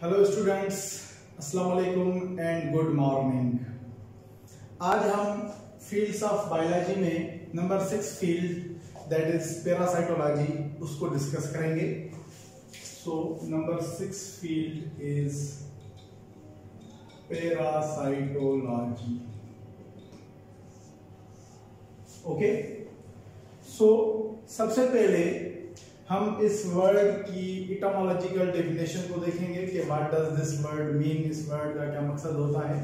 Hello students, अस्सलाम वालेकुम and good morning. आज हम फील्ड्स ऑफ बायोलॉजी में number 6 field that is parasitology उसको डिस्कस करेंगे। So number 6 field is parasitology. Okay, so सबसे पहले हम इस वर्ड की इटामोलॉजिकल डेफिनेशन को देखेंगे कि what does this word mean, इस वर्ड का क्या मकसद होता है।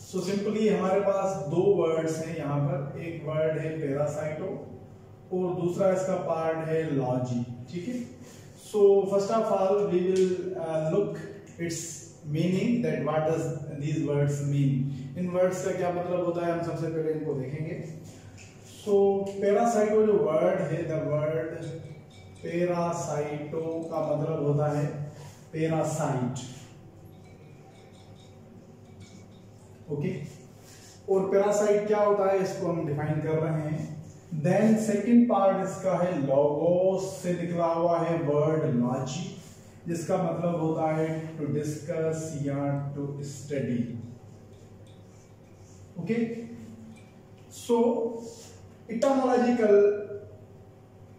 सो सिंपली हमारे पास दो वर्ड्स हैं यहाँ पर, एक वर्ड है पैरासाइटो और दूसरा इसका पार्ट है लॉजी। ठीक है, so first of all we will look its meaning that what does these words mean. इन वर्ड्स का क्या मतलब होता है, हम सबसे पहले इनको देखेंगे। सो पैरासाइटो जो वर्ड है, द वर्ड पैरासाइटो का मतलब होता है पैरासाइट। ओके, और पैरासाइट क्या होता है इसको हम डिफाइन कर रहे हैं। देन सेकंड पार्ट इसका है लोगोस से निकला हुआ है वर्ड लॉजी, जिसका मतलब होता है टू डिस्कस या to study. Okay, so etymological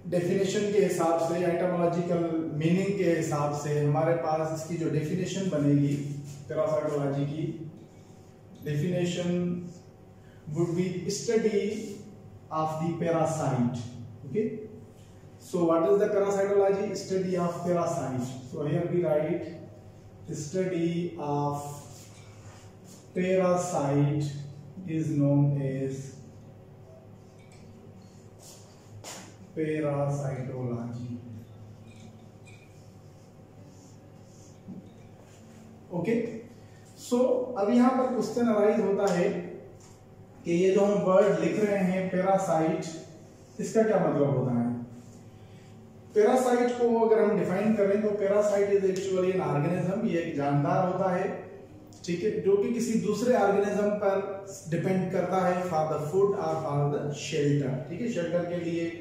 definition के हिसाब से या एटामोलॉजिकल मीनिंग के हिसाब से हमारे पास इसकी जो डेफिनेशन बनेगी पैरासाइटोलॉजी की, definition would be study of the parasite. Okay, so what is the parasitology? Study of parasite. So here we write study of parasite is known as parasitology. Okay, so अब यहां पर question arise होता है कि ये जो हम word लिख रहे हैं पैरासाइट, इसका क्या मतलब होता है। पैरासाइट को अगर हम डिफाइन करें तो parasite is actually an organism, ये एक जानदार होता है, ठीक है, जो कि किसी दूसरे ऑर्गेनिज्म पर डिपेंड करता है फॉर द फूड और फॉर द शेल्टर। ठीक है, शेल्टर के लिए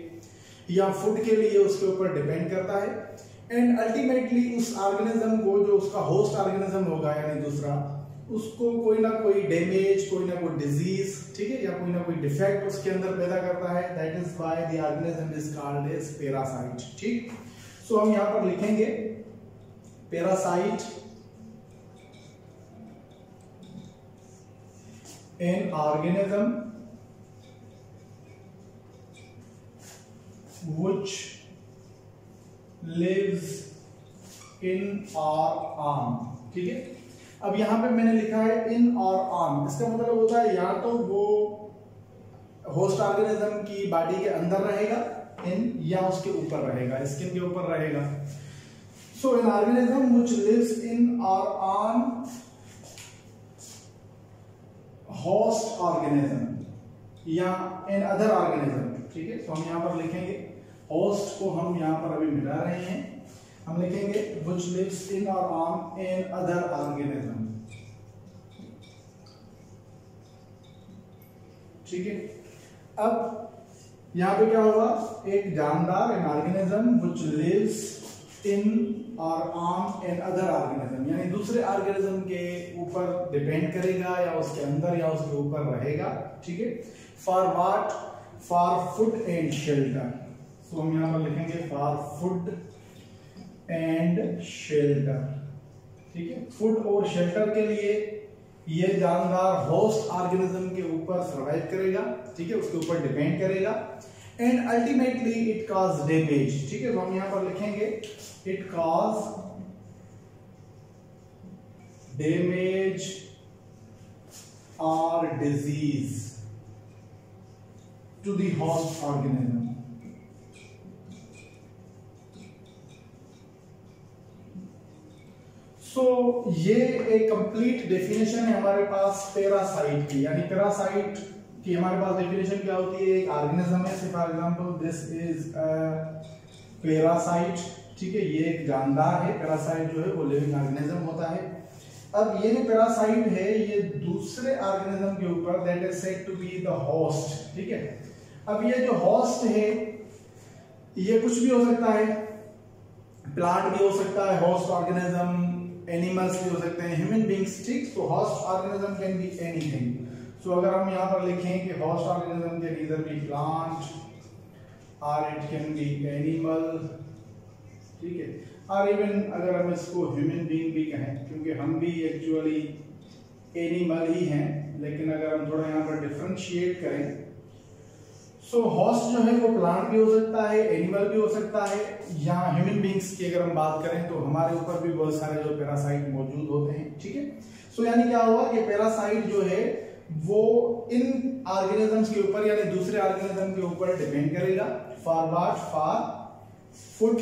या फूड के लिए उसके ऊपर डिपेंड करता है। एंड अल्टीमेटली उस ऑर्गेनिज्म को, जो उसका होस्ट ऑर्गेनिज्म होगा यानी दूसरा, उसको कोई ना कोई डैमेज, कोई ना कोई डिजीज, ठीक है, या कोई ना कोई डिफेक्ट उसके अंदर पैदा करता है। That is why the organism is called as parasite. ठीक, सो हम यहां पर लिखेंगे parasite an organism which lives in or on। ठीक है, अब यहां पे मैंने लिखा है इन और ऑन, इसका मतलब होता है या तो वो होस्ट ऑर्गेनिज्म की बॉडी के अंदर रहेगा इन, या उसके ऊपर रहेगा, स्किन के ऊपर रहेगा। So an organism which lives in or on host organism या एन अदर ऑर्गेनिज्म। ठीक है, तो हम यहां पर लिखेंगे, होस्ट को हम यहां पर अभी मिला रहे हैं, हम लिखेंगे which lives in or on an other organism। ठीक है, अब यहां पे क्या होगा, एक जानदार N organism which lives in or on an other organism, यानी दूसरे ऑर्गेनिज्म के ऊपर डिपेंड करेगा या उसके अंदर या उसके ऊपर रहेगा। ठीक है, for what? For food and shelter. So हम यहां पर लिखेंगे फॉर फूड एंड शेल्टर। ठीक है, फूड और शेल्टर के लिए ये जानदार होस्ट ऑर्गेनिज्म के ऊपर सर्वाइव करेगा। ठीक है, उसके ऊपर डिपेंड करेगा and ultimately it cause damage. ठीक है, तो हम यहां पर लिखेंगे इट कॉज डैमेज और disease to the host organism। सो ये एक कंप्लीट डेफिनेशन है हमारे पास पैरासाइट की, यानी पैरासाइट की हमारे पास डेफिनेशन क्या होती है, एक ऑर्गेनिज्म है, for example this is a parasite. ठीक है, ये एक जानदार है, पैरासाइट जो है वो लिविंग ऑर्गेनिज्म होता है। अब ये जो पैरासाइट है ये दूसरे ऑर्गेनिज्म के ऊपर, that is said to be the host. ठीक है, अब ये जो होस्ट है ये कुछ भी हो सकता है, प्लांट भी हो सकता है होस्ट ऑर्गेनिज्म, एनिमल्स भी हो सकते हैं, ह्यूमन बींग्स, ठीक। तो host organism can be anything. So अगर हम यहाँ पर लिखें कि host organism can either be plant और इट कैन बी एनिमल, ठीक है, और इवन अगर हम इसको ह्यूमन बीइंग भी कहें, क्योंकि हम भी एक्चुअली एनिमल ही हैं, लेकिन अगर हम थोड़ा यहाँ पर डिफरेंशिएट करें, सो होस्ट जो है वो प्लांट भी हो सकता है, एनिमल भी हो सकता है, या ह्यूमन बींग्स की अगर हम बात करें तो हमारे ऊपर भी बहुत सारे जो पैरासाइट मौजूद होते हैं, ठीक है। सो यानी क्या हुआ कि पैरासाइट जो है वो इन ऑर्गेनिजम्स के ऊपर यानी दूसरे ऑर्गेनिज्म के ऊपर डिपेंड करेगा, for what, for food,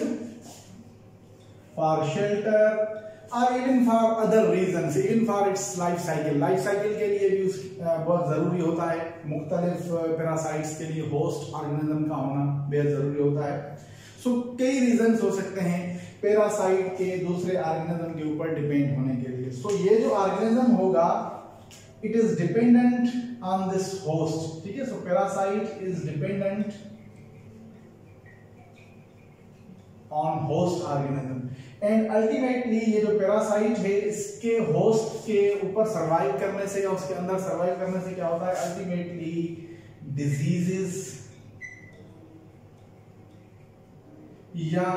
for shelter और even for other reasons, even for its life cycle. Life cycle के लिए भी बहुत जरूरी होता है, मुख्तलिफ पैरासाइट्स के लिए होस्ट ऑर्गेनिज्म का होना बेहद जरूरी होता है। सो कई रीजंस हो सकते हैं पैरासाइट के दूसरे ऑर्गेनिज्म के ऊपर डिपेंड होने के लिए। सो ये जो ऑर्गेनिज्म होगा it is dependent on this host, ठीक है। So parasite is dependent on host organism and ultimately ये जो पैरासाइट है इसके होस्ट के ऊपर सरवाइव करने से या उसके अंदर सरवाइव करने से क्या होता है, अल्टीमेटली डिजीजेस या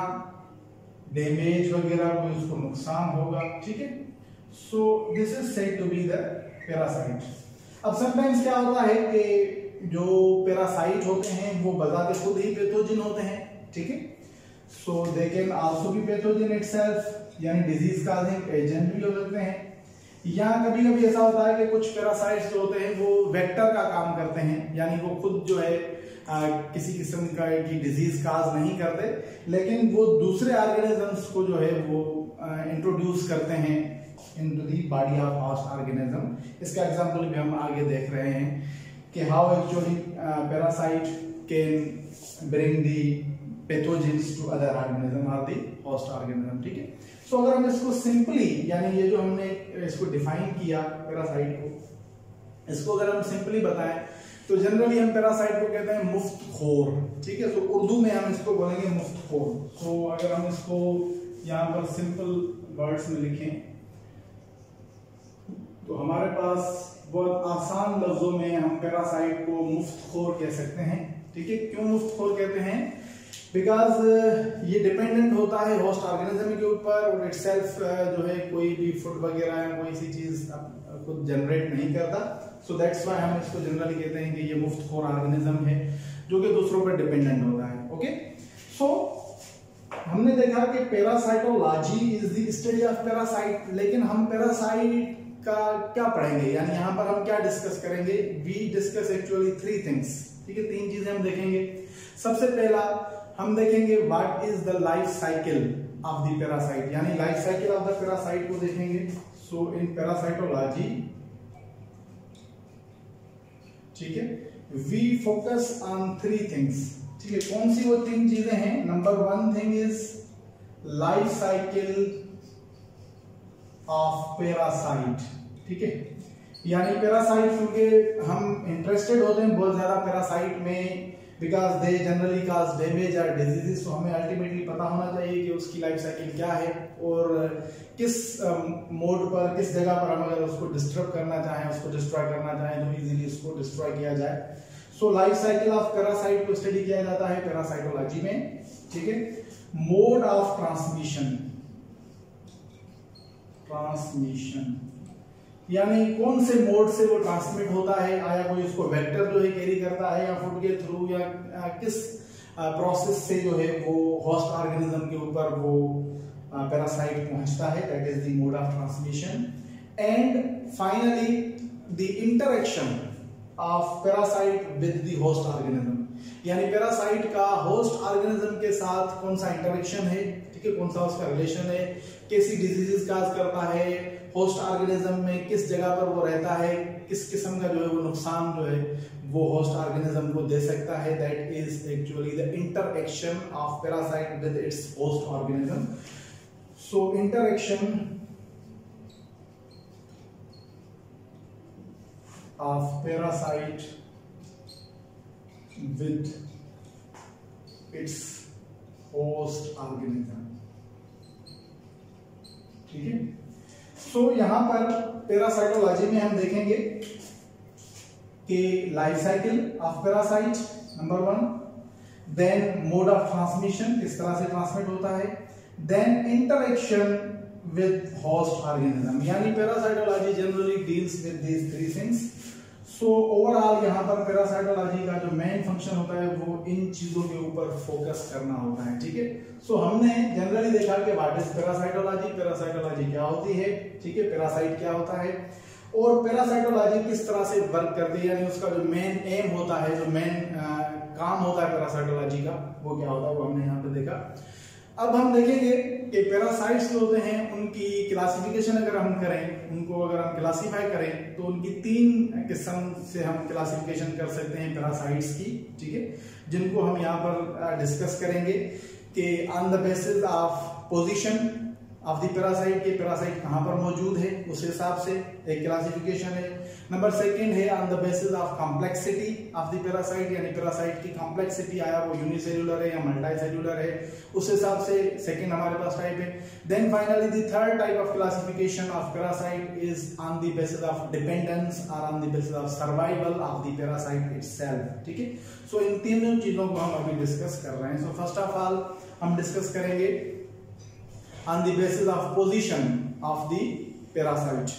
डैमेज वगैरह कोई उसको नुकसान होगा, ठीक है। So this is said to be the parasite. अब समटाइम्स क्या होता है कि जो पैरासाइट होते हैं वो बजाते खुद ही पैथोजन होते हैं, ठीक है। So they can also be pathogen itself, यानी डिजीज काजिंग एजेंट भी हो सकते हैं। या कभी कभी ऐसा होता है कि कुछ पैरासाइट्स जो होते हैं वो वेक्टर का काम करते हैं, यानी वो खुद जो है किसी किस्म का की डिजीज काज नहीं करते, लेकिन वो दूसरे ऑर्गेनिजम्स को जो है वो इंट्रोड्यूस करते हैं into the body of host organism. इसका एग्जांपल भी हम आगे देख रहे हैं कि how actually parasite can bring the pathogens to other organism और द होस्ट ऑर्गेनिज्म, ठीक है। सो अगर हम इसको सिंपली यानी ये जो हमने इसको डिफाइन किया पैरासाइट को, इसको अगर हम सिंपली बताएं तो जनरली हम पैरासाइट को कहते हैं मुफ्तखोर, ठीक है। तो उर्दू में हम इसको बोलेंगे मुफ्तखोर। सो अगर हम इसको यहाँ पर सिंपल वर्ड्स में लिखें तो हमारे पास बहुत आसान लफ्जों में हम पैरासाइट को मुफ्तखोर कह सकते हैं, ठीक है। क्यों मुफ्तखोर कहते हैं? बिकॉज ये डिपेंडेंट होता है होस्ट ऑर्गेनिज्म के ऊपर और इटसेल्फ जो है कोई भी फूड वगैरह है कोई सी चीज खुद जनरेट नहीं करता। सो दैट्स व्हाई हम इसको जनरली कहते हैं कि ये मुफ्तखोर ऑर्गेनिज्म है जो कि दूसरों पर डिपेंडेंट होता है, ओके। सो हमने देखा कि parasitology is the study of parasite, लेकिन हम पैरासाइट का क्या पढ़ेंगे, यानी यहाँ पर हम क्या डिस्कस करेंगे? वी डिस्कस एक्चुअली 3 थिंग्स, ठीक है। 3 चीजें हम देखेंगे। सबसे पहला हम देखेंगे what is the life cycle of the parasite, यानी life cycle of the parasite को देखेंगे। सो इन पैरासाइटोलॉजी, ठीक है, वी फोकस ऑन 3 थिंग्स, ठीक है। कौन सी वो 3 चीजें हैं? Number 1 thing is life cycle of parasite, ठीक है। यानी पैरासाइट, क्योंकि हम इंटरेस्टेड होते हैं बहुत ज्यादा पैरासाइट में because they generally cause damage और डिजीजेस, तो हमें अल्टीमेटली पता होना चाहिए कि उसकी लाइफ साइकिल क्या है और किस मोड पर, किस जगह पर हम अगर उसको डिस्टर्ब करना चाहें, उसको डिस्ट्रॉय करना चाहें तो इजीली उसको डिस्ट्रॉय किया जाए। So life cycle of parasite को स्टडी किया जाता है पैरासाइटोलॉजी में, ठीक है। मोड ऑफ ट्रांसमिशन, यानी कौन से मोड से वो ट्रांसमिट होता है, आया कोई उसको वेक्टर जो है कैरी करता है या फूड के थ्रू, या किस प्रोसेस से जो है वो होस्ट ऑर्गेनिज्म के ऊपर वो पैरासाइट पहुंचता है, that is the mode of transmission. And finally the interaction of parasite with the host organism, यानी पैरासाइट का होस्ट ऑर्गेनिज्म के साथ कौन सा इंटरेक्शन है, ठीक है, कौन सा उसका रिलेशन है, कैसी डिजीजेस काज करता है, होस्ट ऑर्गेनिज्म में किस जगह पर वो रहता है, किस किस्म का जो है वो नुकसान जो है वो होस्ट ऑर्गेनिज्म को दे सकता है, that is actually the interaction of parasite with its host organism. So interaction of parasite with its host organism, ठीक है। सो यहाँ पर पैरासाइटोलॉजी में हम देखेंगे कि life cycle of parasite number 1, then mode of transmission, किस तरह से ट्रांसमिट होता है, then interaction with host organism, यानी parasitology generally deals with these 3 things. So overall यहाँ पर पैरासाइटोलॉजी का जो मेन फंक्शन होता है वो इन चीजों के ऊपर फोकस करना होता है, ठीक है। सो हमने जनरली देखा कि व्हाट इज पैरासाइटोलॉजी, पैरासाइटोलॉजी क्या होती है, ठीक है, पैरासाइट क्या होता है और पैरासाइटोलॉजी किस तरह से वर्क करती है, यानी उसका जो मेन एम होता है, जो मेन काम होता है पैरासाइटोलॉजी का, वो क्या होता है, वो हमने यहाँ पे देखा। अब हम देखेंगे कि पैरासाइट्स जो होते हैं उनकी क्लासिफिकेशन अगर हम करें, उनको अगर हम क्लासिफाई करें तो उनकी 3 किस्म से हम क्लासिफिकेशन कर सकते हैं पैरासाइट्स की, ठीक है, जिनको हम यहाँ पर डिस्कस करेंगे कि on the basis of position of the parasite, के पैरासाइट कहाँ पर मौजूद है उस हिसाब से एक क्लासिफिकेशन है। नंबर 2 है on the basis of complexity of the parasite, यानी पैरासाइट की कॉम्प्लेक्सिटी आया वो यूनिसेल्युलर है या मल्टीसेल्युलर है, उस हिसाब से सेकंड हमारे पास टाइप है। Then finally the third type of classification of parasite is on the basis of dependence और on the basis of survival of the parasite itself, ठीक है। सो इन तीनों चीजों को हम अभी डिस्कस कर रहे हैं। सो फर्स्ट ऑफ ऑल हम डिस्कस करेंगे on the basis of position of the parasite.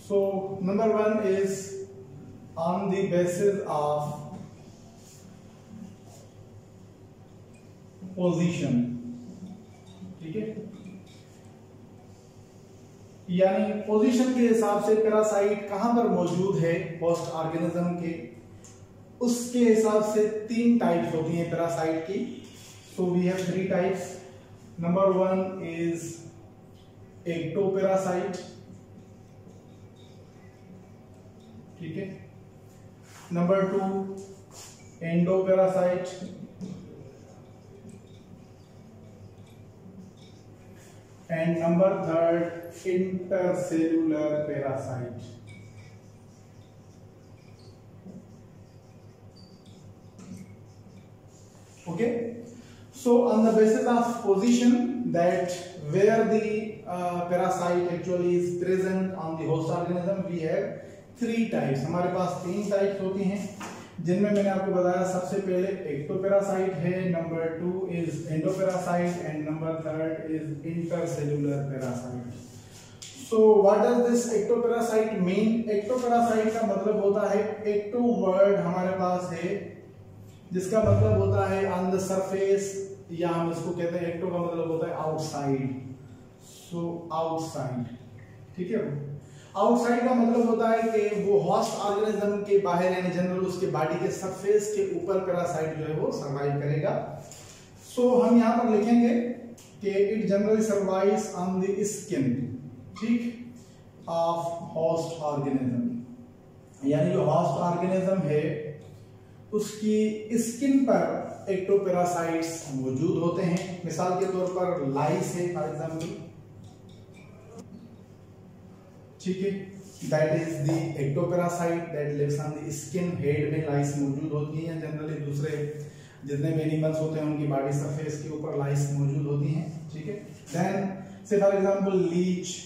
So number 1 is on the basis of position, ठीक है, यानी पोजीशन के हिसाब से पैरासाइट कहां पर मौजूद है होस्ट ऑर्गेनिज्म के, उसके हिसाब से 3 टाइप्स होती हैं पैरासाइट की। So we have 3 types. Number 1 is ectoparasite, ठीक है। Number 2 endoparasite, and number 3 intercellular parasite. Okay. So on the basis of position, that where the parasite actually is present on the host organism, we have 3 types. हमारे पास 3 types होती हैं, जिनमें मैंने आपको बताया सबसे पहले एक्टोपैरासाइट है, number 2 is endoparasite and number 3 is intercellular parasite. So what does this ectoparasite mean? Ectoparasite का मतलब होता है, एक्टो वर्ड हमारे पास है जिसका मतलब होता है ऑन द सरफेस, या हम इसको कहते हैं एक्टो का मतलब होता है आउटसाइड। सो आउटसाइड, ठीक है, आउटसाइड का मतलब होता है कि वो होस्ट ऑर्गेनिज्म के बाहर, यानी जनरल उसके बॉडी के सरफेस के ऊपर पैरासाइट जो है वो सर्वाइव करेगा। सो हम यहाँ पर लिखेंगे कि it generally survives on the skin, ठीक, ऑफ होस्ट ऑर्गेनिज्म, यानी जो होस्ट ऑर्गेनिज्म है उसकी स्किन पर एक्टोपैरासाइट्स मौजूद होते हैं। मिसाल के तौर पर लाइस है फॉर एग्जांपल, ठीक है, that is the ectoparasite that lives on the skin. Head में लाइस मौजूद होती हैं, जनरली दूसरे जितने भी एनिमल्स होते हैं उनकी बॉडी सरफेस के ऊपर लाइस मौजूद होती हैं, ठीक है। Then say for example leech,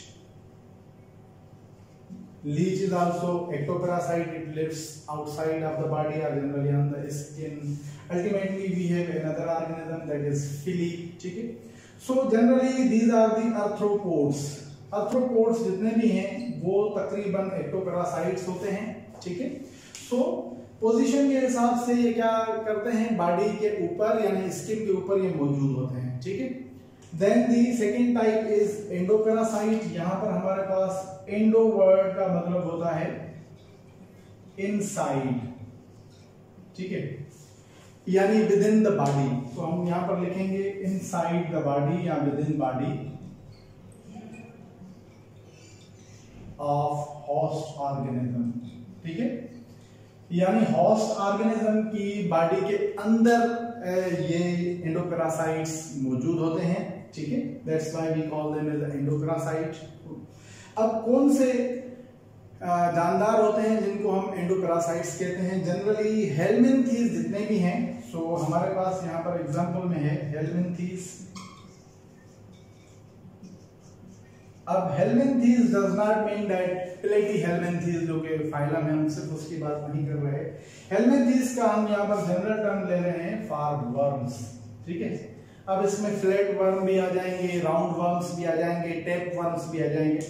leech is also ectoparasite, it lives outside of the body or generally on the skin. Ultimately we have another organism that is Phili, ठीक है। So generally these are the arthropods. Arthropods जितने भी हैं वो तकरीबन ectoparasites होते हैं, ठीक है। So पोजीशन के हिसाब से ये क्या करते हैं, बॉडी के ऊपर यानी स्किन के ऊपर ये मौजूद होते हैं, ठीक है। Then the second type is endoparasite. यहाँ पर हमारे पास एंडो वर्ड का मतलब होता है इनसाइड, ठीक है, यानी विद इन द बॉडी। तो हम यहाँ पर लिखेंगे इनसाइड द बॉडी या with in body of host organism, ठीक है, यानी होस्ट ऑर्गेनिज्म की बॉडी के अंदर ये एंडोपैरासाइट्स मौजूद होते हैं, ठीक है। That's why we call them as endoparasite. अब कौन से जानदार होते हैं जिनको हम एंडोपैरासाइट्स कहते हैं? जनरली हेलमिन्थीज जितने भी हैं, सो हमारे पास यहाँ पर एग्जांपल में है हेलमिन्थीज, अब हेलमिंथेस डज नॉट मीन दैट प्लेटीहेलमिंथेस जो कि फाइलम है, हम सिर्फ उसकी बात नहीं कर रहे। हेलमिंथेस का हम यहाँ पर जनरल टर्म ले रहे हैं फॉर वर्म्स, ठीक है। अब इसमें फ्लैट वर्म भी आ जाएंगे, राउंड वर्म्स भी आ जाएंगे, टैप वर्म्स भी आ जाएंगे।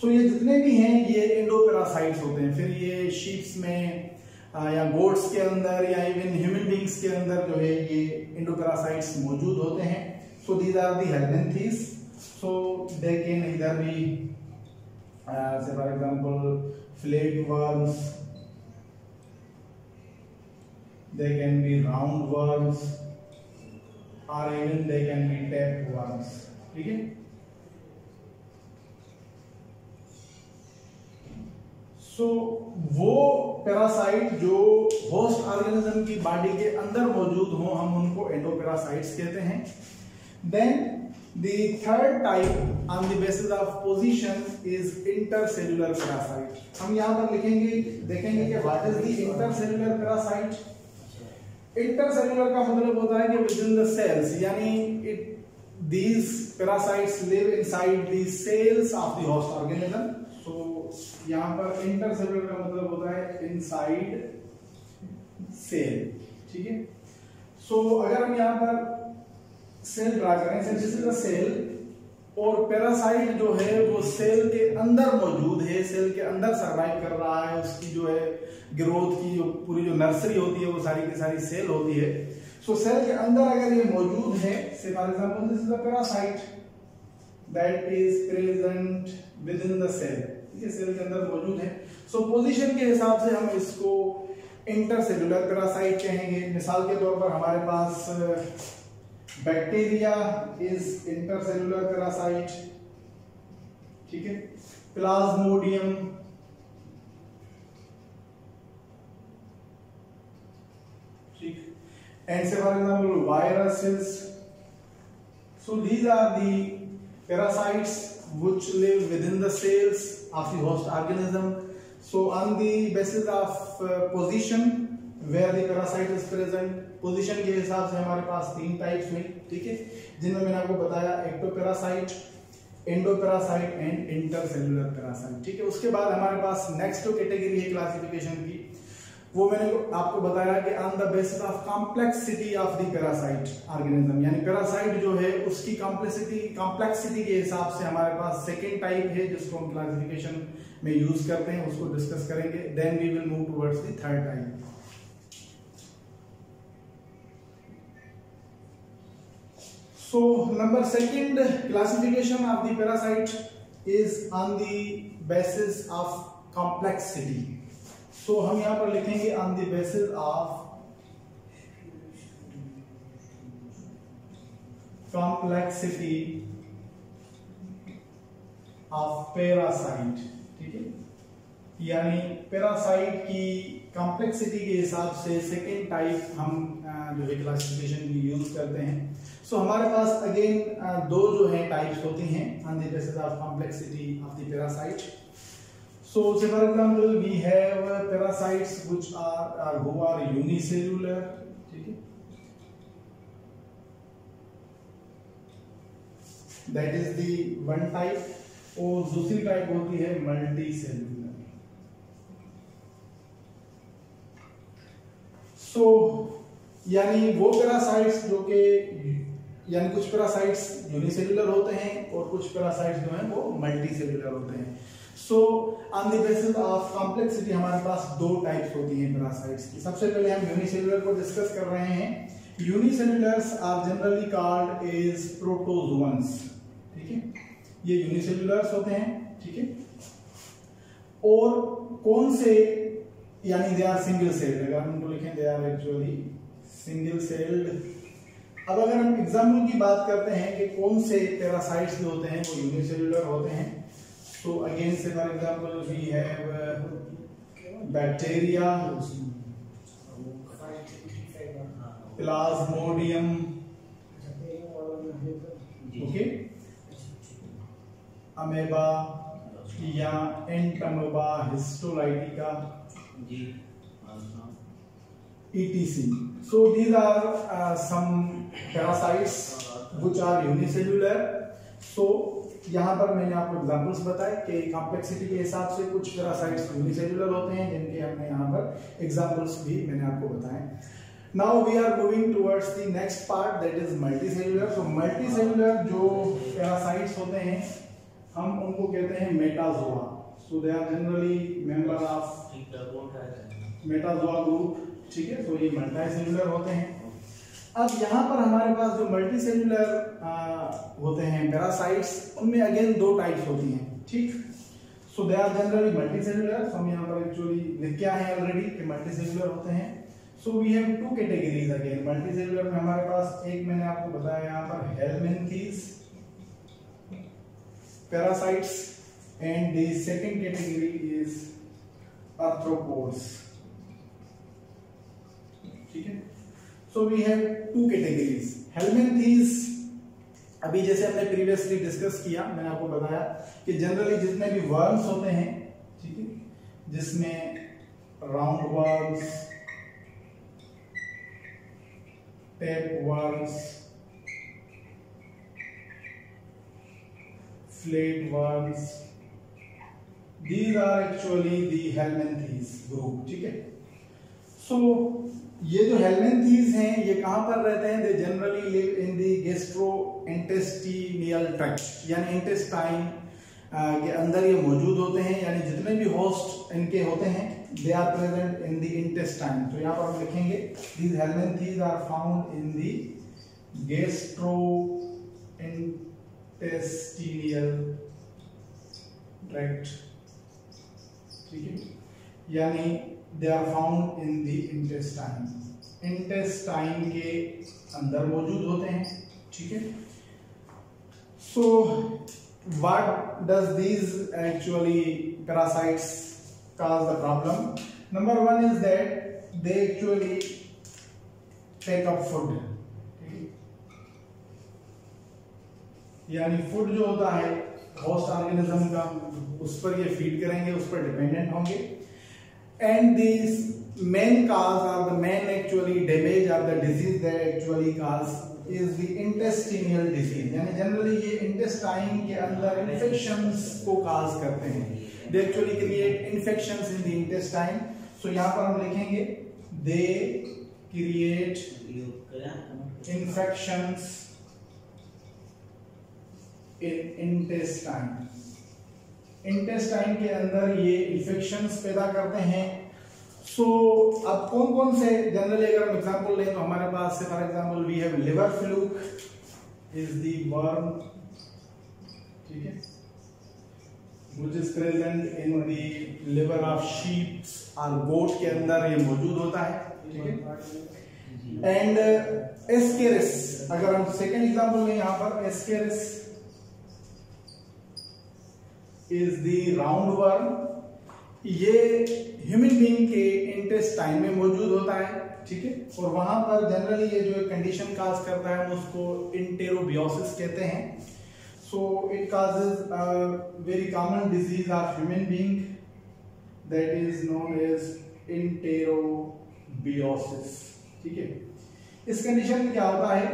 सो ये जितने भी हैं ये एंडोपैरासाइट्स होते हैं। फिर ये शीप्स में या गोट्स के अंदर या इवन ह्यूमन बींग्स के अंदर जो है ये एंडोपैरासाइट्स मौजूद होते हैं। So these are the helminths. So they can either be, say for example, flatworms. They can be roundworms, or even they can be tapeworms. ठीक है? So वो पैरासाइट जो होस्ट ऑर्गेनिज्म की बॉडी के अंदर मौजूद हो, हम उनको एंडोपैरासाइट्स कहते हैं। Then the third type on the basis of position is intercellular parasite. हम यहाँ पर लिखेंगे, देखेंगे कि what is the intercellular parasite. Intercellular का मतलब होता है कि within the cells, यानी these parasites live inside the cells of the host organism. So यहाँ पर intercellular का मतलब होता है inside cell, ठीक है। So अगर हम यहाँ पर सेल ड्रा करें, दिस इज अ सेल, और पैरासाइट जो है वो सेल के अंदर मौजूद है, सेल के अंदर सरवाइव कर रहा है, उसकी जो है ग्रोथ की जो पूरी जो नर्सरी होती है वो सारी की सारी सेल होती है। सो सेल के अंदर अगर ये मौजूद है, say for example this is a parasite that is present within the cell, ठीक है, सेल के अंदर मौजूद है। सो पोजीशन के हिसाब से हम इसको इंटरसेलुलर पैरासाइट कहेंगे। मिसाल के तौर पर हमारे पास बैक्टीरिया इज इंटरसेलुलर पैरासाइट, ठीक है। प्लाज्मोडियम, ठीक, and say for example viruses. So these are the parasites which live within the cells of the host organism. So on the basis of position where the parasite is present, position के हिसाब से हमारे पास 3 types हुई, ठीक है, जिनमें मैंने आपको बताया ectoparasite, endoparasite and intercellular parasite, ठीक है। उसके बाद हमारे पास नेक्स्ट जो कैटेगरी है क्लासिफिकेशन की, वो मैंने आपको बताया कि on the basis of complexity of the parasite organism, यानी पैरासाइट जो है उसकी कॉम्प्लेक्सिटी के हिसाब से हमारे पास सेकेंड टाइप है जिसको हम क्लासिफिकेशन में यूज करते हैं, उसको डिस्कस करेंगे। Then we will move towards the third type. So number second classification of the parasite is on the basis of complexity. So हम यहाँ पर लिखेंगे on the basis of complexity of parasite, ठीक है, यानी पैरासाइट की complexity के हिसाब से सेकेंड टाइप हम जो है क्लासिफिकेशन की यूज करते हैं। सो हमारे पास अगेन 2 जो है टाइप्स होती हैं on the basis of complexity of the parasite. So say for example we have parasites which are who are unicellular, ठीक है, that is the one type, और दूसरी टाइप होती है मल्टी सेल्युलर। सो यानी वो पैरासाइट्स जो कि यानी कुछ पैरासाइट्स यूनिसेल्युलर होते हैं और कुछ पैरासाइट्स जो हैं वो मल्टी सेल्युलर होते हैं। सो on the basis of complexity हमारे पास 2 टाइप्स होती हैं पैरासाइट्स की। सबसे पहले हम यूनिसेल्युलर को डिस्कस कर रहे हैं। Unicellulars are generally called as protozoans, ठीक है, ये यूनिसेल्युलर्स होते हैं, ठीक है। और कौन से, यानी दे आर सिंगल सेल्ड, अगर हम उनको लिखें they are actually single celled. अब अगर हम एग्जाम्पल की बात करते हैं कि कौन से पैरासाइट्स जो होते हैं वो यूनिसेल्युलर होते हैं, तो again say for example we have bacteria, plasmodium, okay, amoeba या entamoeba histolytica, etc. So these are some parasites which are unicellular. So यहाँ पर मैंने आपको एग्जांपल्स बताए कि कॉम्प्लेक्सिटी के हिसाब से कुछ पैरासाइट्स यूनिसेल्युलर होते हैं, जिनके हमने यहाँ पर एग्जांपल्स भी मैंने आपको बताए। Now we are moving towards the next part, that is multicellular. तो मल्टीसेल्युलर जो पैरासाइट्स होते हैं हम उनको कहते हैं metazoa. So they are generally member of metazoa group, ठीक है। तो ये मल्टीसेल्युलर होते हैं। अब यहाँ पर हमारे पास जो मल्टीसेल्युलर होते हैं पैरासाइट्स, उनमें अगेन दो टाइप्स होती हैं, ठीक। सो दे आर जनरली मल्टीसेल्युलर। हम यहाँ पर एक्चुअली लिख के आए हैं ऑलरेडी कि मल्टीसेल्युलर होते हैं। So we have two categories again multicellular में। हमारे पास एक मैंने आपको बताया यहाँ पर helminthes parasites and the second category is arthropods, ठीक है। So we have two categories. Helminthes, अभी जैसे हमने प्रीवियसली डिस्कस किया, मैंने आपको बताया कि जनरली जितने भी वर्म्स होते हैं, ठीक है, जिसमें round worms, tape worms, flat worms, these are actually the helminthes group, ठीक है। So ये जो हेलमिंथीज हैं ये कहां पर रहते हैं? They generally live in the gastrointestinal tract, यानी इंटेस्टाइन के अंदर ये मौजूद होते हैं, यानी जितने भी होस्ट इनके होते हैं they are present in the intestine. तो यहाँ पर हम लिखेंगे these helminths are found in the gastrointestinal tract, ठीक है, यानी they are found in the intestine, intestine के अंदर मौजूद होते हैं, ठीक है। So what does these actually parasites cause the problem? Number one is that they actually take up food, यानी फूड जो होता है होस्ट ऑर्गेनिज्म का, उस पर ये फीड करेंगे, उस पर डिपेंडेंट होंगे। And these main cause or the main actually damage or the disease that actually cause is the intestinal disease, यानी जनरली ये इंटेस्टाइन के अंदर इन्फेक्शंस को काज करते हैं। They actually create infections in the intestine. So यहाँ पर हम लिखेंगे they create infections in intestine. Intestine के अंदर ये इन्फेक्शंस पैदा करते हैं। सो अब कौन कौन से जनरली अगर हम एग्जांपल लें तो हमारे पास say for example we have liver fluke is the worm, ठीक है, which is present in the liver of sheep और गोट के अंदर ये मौजूद होता है, ठीक है। एंड एस्केरिस, अगर हम सेकेंड एग्जांपल लें यहाँ पर, Ascaris is the round worm. ये ह्यूमन बीइंग के इंटेस्टाइन में मौजूद होता है, ठीक है, और वहां पर जनरली ये जो कंडीशन काज करता है उसको इंटेरोबियोसिस कहते हैं। So it causes a very common disease of human being that is known as enterobiasis, ठीक है। इस कंडीशन में क्या होता है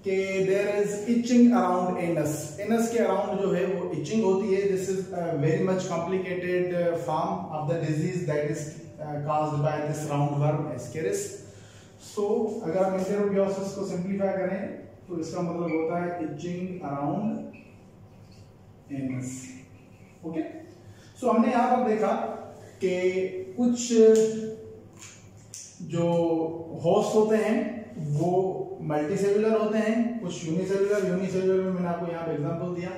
कि there is itching around anus, anus के अराउंड जो है वो इचिंग होती है। This is very much complicated form of the disease that is caused by this roundworm ascaris. So अगर हम इंटेरोबियोसिस को सिंप्लीफाई करें तो इसका मतलब होता है इचिंग अराउंड एनस, ओके। सो हमने यहाँ पर देखा कि कुछ जो होस्ट होते हैं वो मल्टीसेल्युलर होते हैं, कुछ यूनिसेल्युलर। यूनिसेल्युलर में मैंने आपको यहाँ पे एग्जांपल दिया।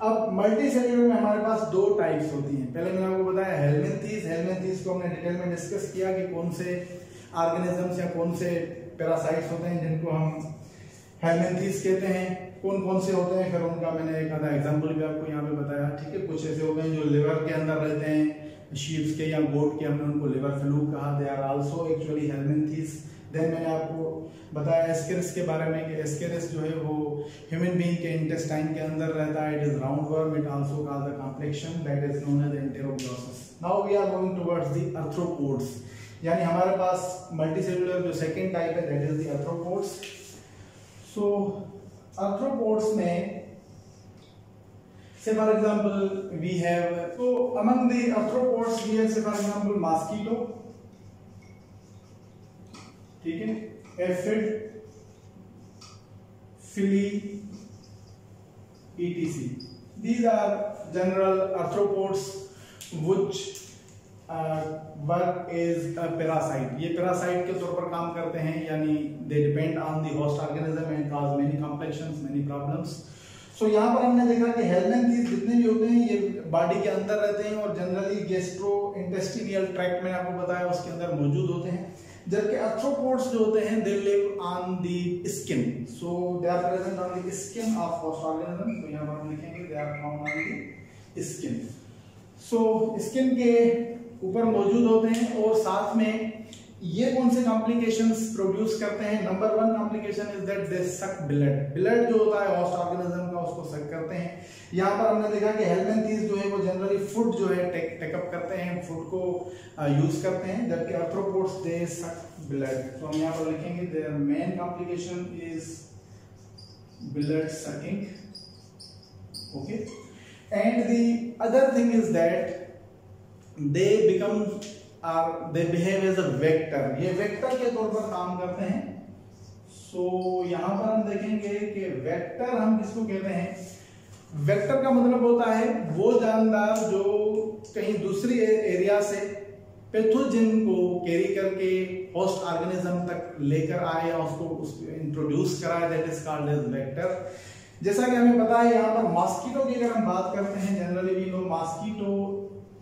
अब मल्टीसेल्युलर में हमारे पास दो टाइप्स होती हैं। पहले मैंने आपको बताया हेलमिंथीज, हेलमिंथीज को हमने डिटेल में डिस्कस किया कि कौन से ऑर्गेनिजम्स या कौन से पैरासाइट्स होते हैं जिनको हम हेलमिंथीज कहते हैं, कौन कौन से होते हैं, फिर उनका मैंने एक आधा एग्जांपल भी आपको यहाँ पे बताया, ठीक है। कुछ ऐसे होते हैं जो लिवर के अंदर रहते हैं, शीप्स के या गोट के, हमने उनको लिवर फ्लू कहा, they are also actually helminthes. देन मैंने आपको बताया एस्केरिस के बारे में कि एस्केरिस जो है वो ह्यूमन बीइंग के इंटेस्टाइन के अंदर रहता है। It is round worm, it also called the complexion that is known as enterobiasis. Now we are going towards the arthropods, यानी हमारे पास मल्टीसेल्युलर जो सेकंड टाइप है that is the arthropods. So arthropods में Say for example, we have, so among the arthropods we have, say for example, mosquito, ठीक है, aphid, flea, etc. These are general arthropods which work as a parasite. ये parasite के तौर पर काम करते हैं, यानी they depend on the host organism and cause many complications, many problems. So यहाँ पर हमने देखा कि हेलमिंथीज जितने भी होते हैं ये बॉडी के अंदर रहते हैं और जनरली गैस्ट्रो इंटेस्टिनियल ट्रैक्ट, मैंने आपको बताया, उसके अंदर मौजूद होते हैं, जबकि आर्थ्रोपोड्स जो होते हैं they live on the skin. So they are present on the skin of host organism. तो यहाँ पर हम लिखेंगे they are found on the skin. So skin के ऊपर मौजूद होते हैं और साथ में ये कौन से कॉम्प्लिकेशंस प्रोड्यूस करते हैं. Number 1 complication is that they सक ब्लड. ब्लड जो होता है होस्ट ऑर्गेनिज्म का उसको सक करते हैं. यहाँ पर हमने देखा कि हेलमिंथीज जो है वो जनरली फूड जो है टेकअप करते हैं, फूड को यूज करते हैं, जबकि आर्थ्रोपोड्स दे सक ब्लड. तो हम यहाँ पर लिखेंगे their main complication is blood sucking. Okay. And the other thing is that they become or they behave as a vector. ये वेक्टर के तौर पर काम करते हैं. सो यहाँ पर हम देखेंगे कि वेक्टर हम किसको कहते हैं. वेक्टर का मतलब होता है वो जानदार जो कहीं दूसरी एरिया से पैथोजन को कैरी करके होस्ट ऑर्गेनिज्म तक लेकर आए या उसको इंट्रोड्यूस कराए, that is called as vector. जैसा कि हमें पता है यहाँ पर मॉस्किटो की अगर हम बात करते हैं, generally we know mosquito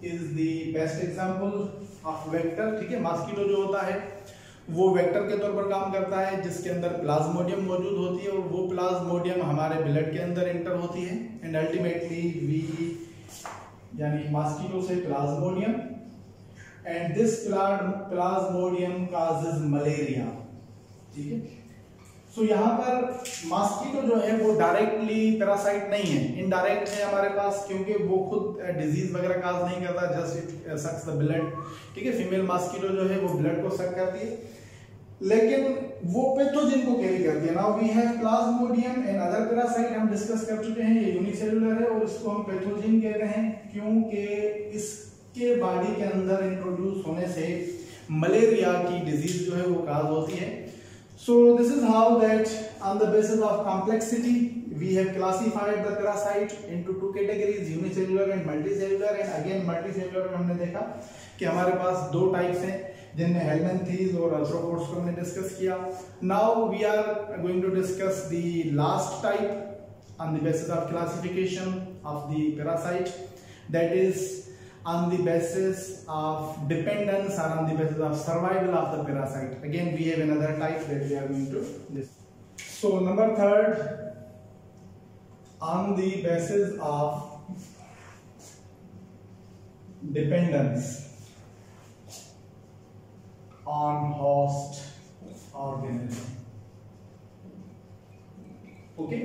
is the best example of vector. ठीक है, मॉस्किटो जो होता है वो वेक्टर के तौर पर काम करता है, जिसके अंदर प्लाज्मोडियम मौजूद होती है और वो प्लाज्मोडियम हमारे ब्लड के अंदर एंटर होती है एंड अल्टीमेटली वी यानी मॉस्किटो से Plasmodium and this Plasmodium causes malaria. ठीक है. सो यहाँ पर मॉस्किटो जो है वो डायरेक्टली पैरासाइट नहीं है, इनडायरेक्ट है हमारे पास, क्योंकि वो खुद डिजीज वगैरह काज नहीं करता, just it sucks the blood. ठीक है, फीमेल मॉस्किटो जो है वो ब्लड को सक करती है, लेकिन वो पैथोजन को कैरी करती है. Now we have plasmodium and other parasite, हम डिस्कस कर चुके हैं. ये यूनिसेलुलर है और इसको हम पैथोजन कहते हैं क्योंकि इसके बॉडी के अंदर इंट्रोड्यूस होने से मलेरिया की डिजीज जो है वो काज होती है. So this is how that on the basis of complexity we have classified the parasite into two categories, unicellular and multicellular. And again multicellular में हमने देखा कि हमारे पास दो टाइप्स हैं जिनमें हेलमिंथीज और आर्थ्रोपोड्स को हमने डिस्कस किया. Now we are going to discuss the last type on the basis of classification of the parasite, that is on the basis of dependence or on the basis of survival of the parasite. Again we have another type that we are going to discuss. So number 3, on the basis of dependence on host organism. Okay,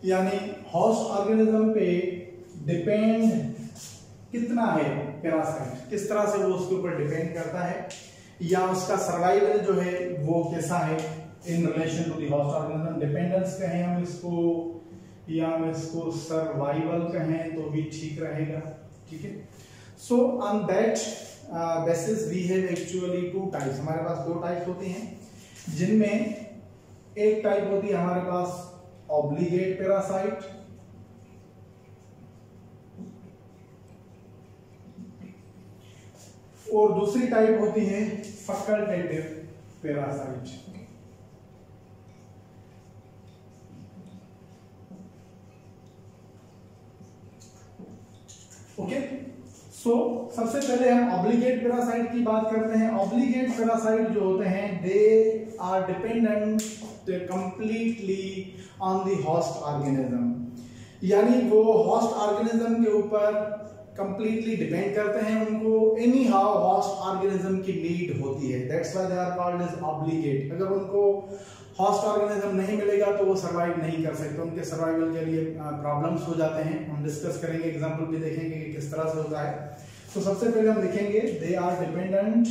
यानी host organism पे depend कितना है parasite, किस तरह से वो उसके ऊपर डिपेंड करता है, या उसका सर्वाइवल जो है वो कैसा है in relation to the host organism. Dependence कहें हम इसको या हम इसको सर्वाइवल कहें तो भी ठीक रहेगा. ठीक है. So on that basis we have actually 2 types. हमारे पास 2 टाइप्स होती हैं, जिनमें एक टाइप होती है हमारे पास ऑब्लिगेट पैरासाइट और दूसरी टाइप होती है फैकल्टेटिव पैरासाइट. ओके. सो सबसे पहले हम ऑब्लिगेट पैरासाइट की बात करते हैं. ऑब्लिगेट पैरासाइट जो होते हैं they are dependent completely on the host organism, यानी वो होस्ट ऑर्गेनिज्म के ऊपर कंप्लीटली डिपेंड करते हैं. उनको एनी हाउ होस्ट ऑर्गेनिज्म की नीड होती है, that's why they are called as obligate. अगर उनको होस्ट ऑर्गेनिज्म नहीं मिलेगा तो वो सर्वाइव नहीं कर सकते, उनके सर्वाइवल के लिए प्रॉब्लम्स हो जाते हैं. हम डिस्कस करेंगे, एग्जांपल भी देखेंगे कि किस तरह से होता है. तो सबसे पहले हम लिखेंगे they are dependent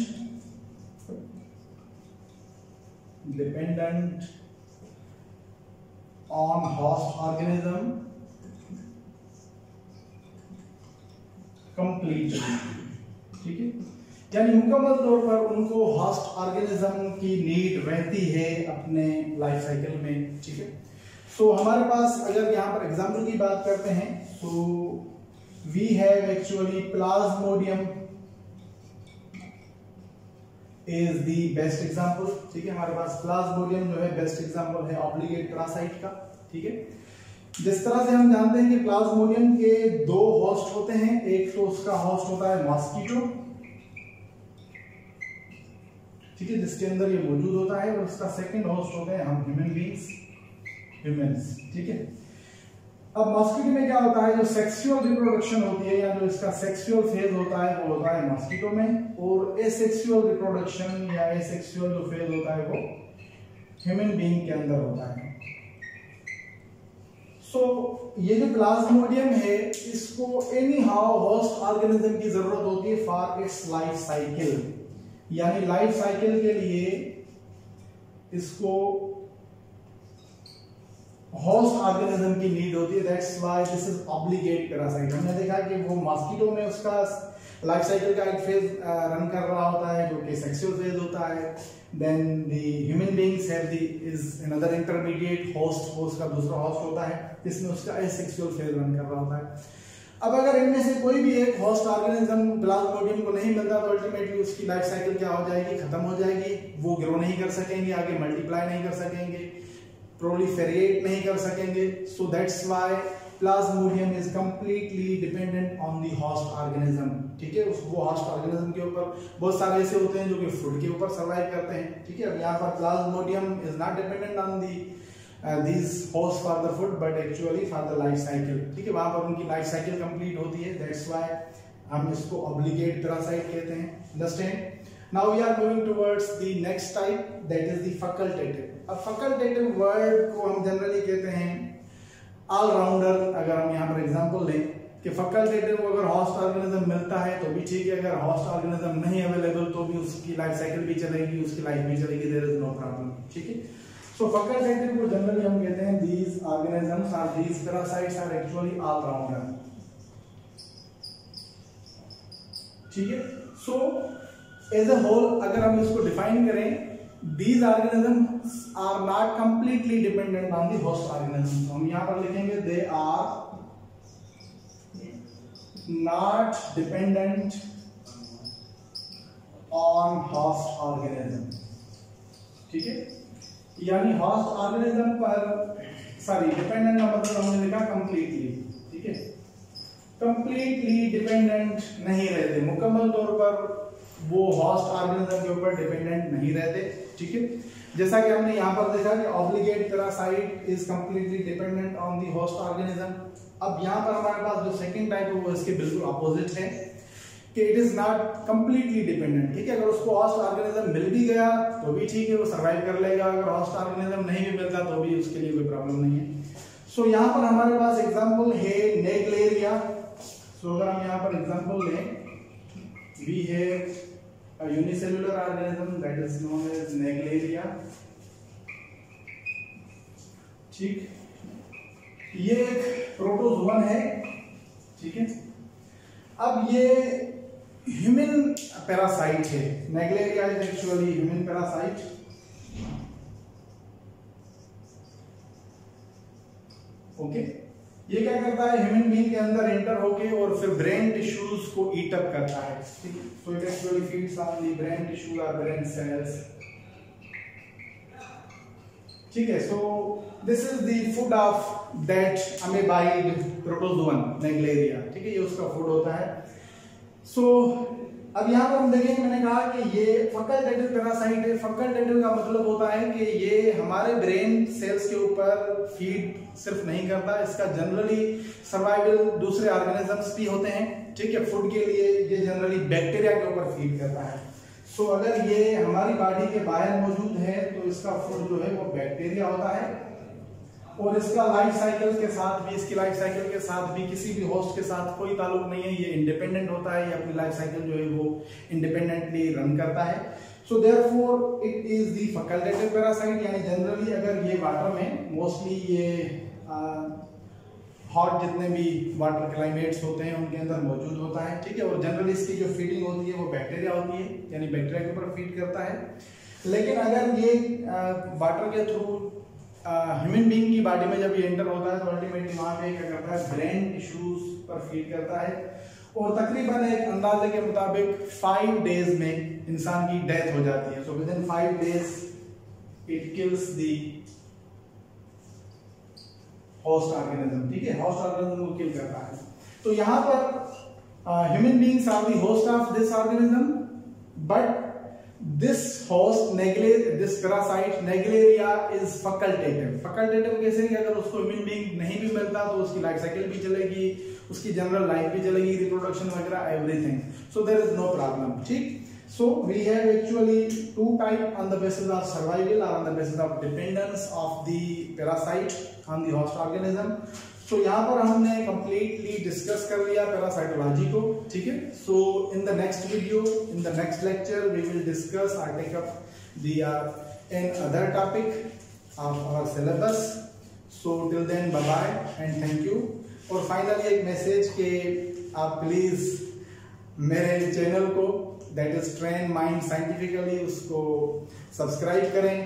on host organism completely, ठीक है, यानी मुकम्मल तौर पर उनको होस्ट ऑर्गेनिज्म की नीड रहती है अपने लाइफ साइकिल में, ठीक है। सो हमारे पास अगर यहाँ पर एग्जाम्पल की बात करते हैं तो we have actually plasmodium is the best example, ठीक है। हमारे पास प्लाज्मोडियम जो है बेस्ट एग्जाम्पल है ऑब्लिगेट पैरासाइट का, ठीक है। जिस तरह से हम जानते हैं कि प्लाज्मोडियम के दो होस्ट होते हैं, एक तो उसका होस्ट होता है मॉस्किटो, ठीक है, जिसके अंदर ये मौजूद होता है, और उसका सेकंड होस्ट होते हैं हम ह्यूमन बीइंग्स, ह्यूमंस, ठीक है। अब मॉस्किटो में क्या होता है, जो सेक्सुअल रिप्रोडक्शन होती है या जो इसका सेक्सुअल फेज होता है वो होता है मॉस्किटो में, और एसेक्सुअल रिप्रोडक्शन या एसेक्सुअल जो फेज होता है वो ह्यूमन बीइंग के अंदर होता है। सो ये जो प्लाज्मोडियम है इसको एनी हाउ होस्ट ऑर्गेनिज्म की जरूरत होती है फॉर इट्स लाइफ साइकिल, यानी लाइफ साइकिल के लिए इसको होस्ट ऑर्गेनिज्म की नीड होती है। That's why this is obligate parasite. हमने देखा कि वो मॉस्किटो में उसका लाइफ साइकिल का एक फेज रन कर रहा होता है जो कि सेक्सुअल फेज होता है, then the human beings have the is another intermediate host, वो उसका दूसरा होस्ट होता है जिसमें उसका एसेक्सुअल फेज रन कर रहा होता है। अब अगर इनमें से कोई भी एक होस्ट ऑर्गेनिज्म प्लाज्मोडियम को नहीं मिलता तो अल्टीमेटली उसकी लाइफ साइकिल क्या हो जाएगी, खत्म हो जाएगी, वो ग्रो नहीं कर सकेंगे, आगे मल्टीप्लाई नहीं कर सकेंगे, प्रोलिफेरेट नहीं कर सकेंगे। So that's why Plasmodium is completely dependent on the host organism, ठीक है। वो होस्ट ऑर्गेनिज्म के ऊपर बहुत सारे ऐसे होते हैं जो कि फूड के ऊपर सर्वाइव करते हैं, ठीक है। अब यहाँ पर Plasmodium is not dependent on the these hosts for the food but actually for the life cycle, ठीक है। वहां पर उनकी लाइफ साइकिल कंप्लीट होती है, that's why हम इसको obligate parasite कहते हैं, understand। now we are moving towards the next type, that is the facultative। अब facultative word को हम जनरली कहते हैं ऑलराउंडर। अगर हम यहाँ पर एग्जांपल लें कि facultative अगर होस्ट ऑर्गेनिज्म मिलता है तो भी ठीक है, अगर होस्ट ऑर्गेनिज्म नहीं अवेलेबल तो भी उसकी लाइफ साइकिल भी चलेगी, उसकी लाइफ भी चलेगी, देयर इज नो प्रॉब्लम, ठीक है। So facultative को जनरली हम कहते हैं these organisms or these parasites are actually all rounder, ठीक है। So as a whole अगर हम इसको डिफाइन करें, these organisms are not completely dependent on the host organism। हम यहाँ पर लिखेंगे they are not dependent on host organism, ठीक है। यानी होस्ट ऑर्गेनिज्म पर डिपेंडेंट का मतलब हमने लिखा कंप्लीटली, ठीक है। कंप्लीटली डिपेंडेंट नहीं रहते, मुकम्मल तौर पर वो होस्ट ऑर्गेनिज्म के ऊपर डिपेंडेंट नहीं रहते, ठीक है। जैसा कि हमने यहाँ पर देखा कि obligate parasite is completely dependent on the host organism. अब यहाँ पर हमारे पास जो सेकंड टाइप है वो इसके बिल्कुल अपोजिट है कि it is not completely dependent, ठीक है। अगर उसको होस्ट ऑर्गेनिज्म मिल भी गया तो भी ठीक है, वो सर्वाइव कर लेगा, अगर होस्ट ऑर्गेनिज्म नहीं भी मिलता तो भी उसके लिए कोई प्रॉब्लम नहीं है। सो यहाँ पर हमारे पास एग्जांपल है नेग्लेरिया। सो अगर हम यहाँ पर एग्जांपल लें, we have a unicellular organism that is known as Naegleria, ठीक। ये एक प्रोटोजोवन है, ठीक है। अब ये ह्यूमन पैरासाइट है, Naegleria is actually human parasite, okay. ये क्या करता है, ह्यूमन बीइंग के अंदर एंटर होके और फिर ब्रेन टिश्यूज को ईट अप करता है, so it actually feeds on the brain tissue और ब्रेन सेल्स, ठीक है। So this is the food of that amoeboid protozoan Naegleria, ठीक है, ये उसका फूड होता है। सो अब यहाँ पर हम देखेंगे, मैंने कहा कि ये फैकल्टेटिव पैरासाइट है। फैकल्टेटिव का मतलब होता है कि ये हमारे ब्रेन सेल्स के ऊपर फीड सिर्फ नहीं करता, इसका जनरली सर्वाइवल दूसरे ऑर्गेनिजम्स भी होते हैं, ठीक है। फूड के लिए ये जनरली बैक्टीरिया के ऊपर फीड करता है। सो अगर ये हमारी बॉडी के बाहर मौजूद है तो इसका फूड जो है वो बैक्टीरिया होता है, और इसका लाइफ साइकिल के साथ भी, इसकी लाइफ साइकिल के साथ भी किसी भी होस्ट के साथ कोई ताल्लुक नहीं है, ये इंडिपेंडेंट होता है, ये अपनी लाइफ साइकिल जो है वो इंडिपेंडेंटली रन करता है। So therefore it is the facultative parasite, यानी जनरली अगर ये वाटर में मोस्टली ये हॉट जितने भी वाटर क्लाइमेट्स होते हैं उनके अंदर मौजूद होता है, ठीक है। और जनरली इसकी जो फीडिंग होती है वो बैक्टीरिया होती है, यानी बैक्टीरिया के ऊपर फीड करता है। लेकिन अगर ये वाटर के थ्रू ह्यूमन बीइंग की बॉडी में जब ये एंटर होता है तो अल्टीमेटली वहां पे क्या करता है, ब्रेन टिश्यूज पर फीड करता है और तकरीबन एक अंदाजे के मुताबिक 5 डेज में इंसान की डेथ हो जाती है। So with in 5 days it kills the host organism, ठीक है, होस्ट ऑर्गेनिज्म को किल करता है। तो यहां पर human beings are the host of this organism, but this host this parasite Naegleria is facultative कैसे कि अगर उसको ह्यूमन बीइंग नहीं भी मिलता तो उसकी लाइफ साइकिल भी चलेगी, उसकी जनरल लाइफ भी चलेगी, रिप्रोडक्शन वगैरह everything, so there is no problem, ठीक। So we have actually 2 type on the basis of survival और on the basis of dependence of the parasite on the host organism. So यहाँ पर हमने completely discuss कर लिया parasitology को, ठीक है। So in the next video, in the next lecture we will discuss और take up the in other topic of our syllabus. So till then bye bye and thank you. और finally एक message कि आप please मेरे channel को that is train mind scientifically उसको subscribe करें,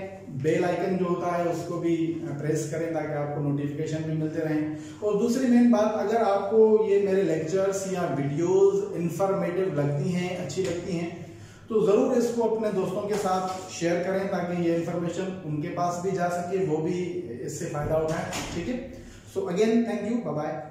bell icon जो होता है उसको भी प्रेस करें ताकि आपको नोटिफिकेशन भी मिलते रहें। और दूसरी मेन बात, अगर आपको ये मेरे लेक्चर्स या वीडियोस इंफॉर्मेटिव लगती हैं, अच्छी लगती हैं, तो ज़रूर इसको अपने दोस्तों के साथ शेयर करें ताकि ये इन्फॉर्मेशन उनके पास भी जा सके, वो भी इससे फ़ायदा उठाएं, ठीक है। So again thank you, bye bye.